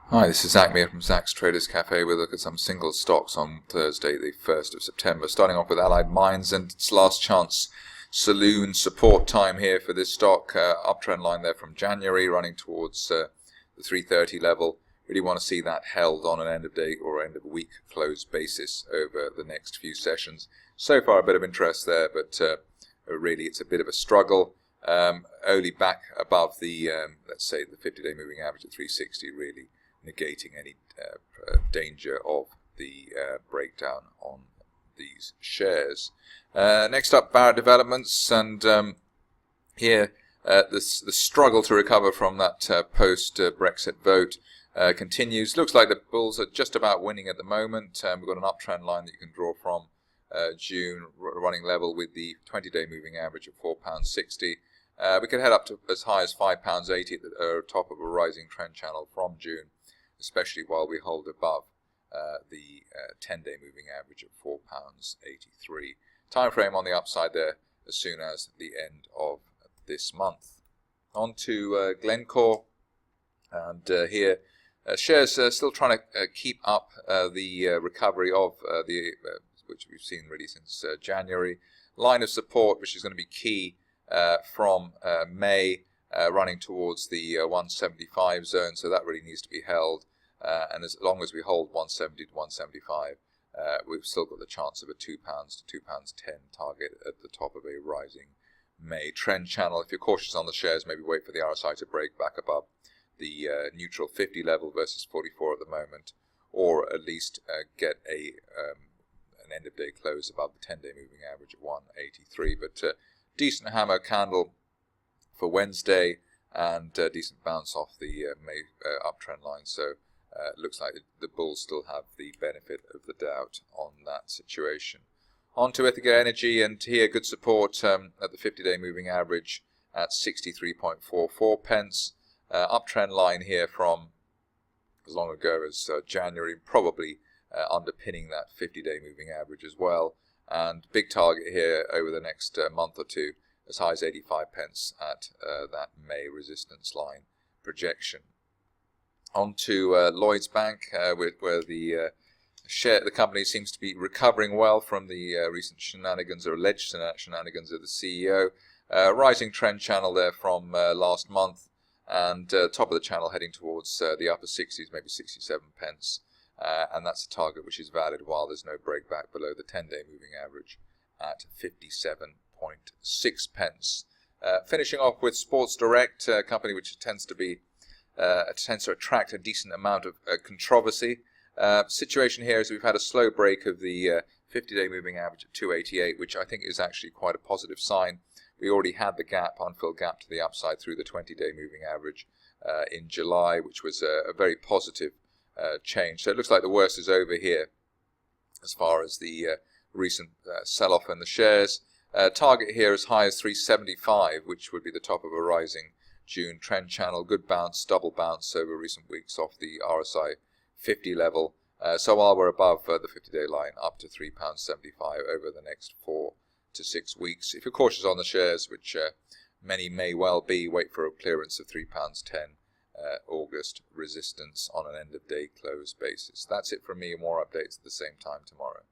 Hi, this is Zach Meir from Zach's Traders Cafe. We'll look at some single stocks on Thursday, the 1st of September. Starting off with Allied Mines and its last chance saloon support time here for this stock. Uptrend line there from January running towards the 330 level. Really want to see that held on an end of day or end of week close basis over the next few sessions. So far a bit of interest there, but really it's a bit of a struggle. Only back above the, let's say, the 50-day moving average at 360 really negating any danger of the breakdown on these shares. Next up, Barratt Developments, and here the struggle to recover from that post-Brexit vote continues. Looks like the bulls are just about winning at the moment. We've got an uptrend line that you can draw from June, running level with the 20-day moving average of £4.60. We could head up to as high as £5.80 at the top of a rising trend channel from June, especially while we hold above the 10-day moving average of £4.83. Time frame on the upside there as soon as the end of this month. On to Glencore, and here shares still trying to keep up the recovery of which we've seen really since January. Line of support, which is going to be key from May, running towards the 175 zone, so that really needs to be held. And as long as we hold 170 to 175, we've still got the chance of a £2 to £2.10 target at the top of a rising May trend channel. If you're cautious on the shares, maybe wait for the RSI to break back above the neutral 50 level versus 44 at the moment, or at least get an end of day close above the 10-day moving average of 183. But decent hammer candle for Wednesday, and decent bounce off the May uptrend line. So looks like the bulls still have the benefit of the doubt on that situation. On to Ithaca Energy, and here good support at the 50-day moving average at 63.44 pence. Uptrend line here from as long ago as January, probably underpinning that 50-day moving average as well. And big target here over the next month or two, as high as 85 pence at that May resistance line projection. On to Lloyds Bank, where the company seems to be recovering well from the recent shenanigans, or alleged shenanigans, of the CEO. Rising trend channel there from last month, and top of the channel heading towards the upper 60s, maybe 67 pence. And that's a target which is valid while there's no break back below the 10-day moving average at 57.6 pence. Finishing off with Sports Direct, a company which tends to attract a decent amount of controversy. Situation here is we've had a slow break of the 50-day moving average at 288, which I think is actually quite a positive sign. We already had the unfilled gap to the upside through the 20-day moving average in July, which was a very positive change. So it looks like the worst is over here as far as the recent sell-off in the shares. Target here as high as 375, which would be the top of a rising June trend channel. Good bounce, double bounce over recent weeks off the RSI 50 level. So while we're above the 50-day line, up to £3.75 over the next 4 to 6 weeks. If you're cautious on the shares, which many may well be, wait for a clearance of £3.10 August resistance on an end of day close basis. That's it from me. More updates at the same time tomorrow.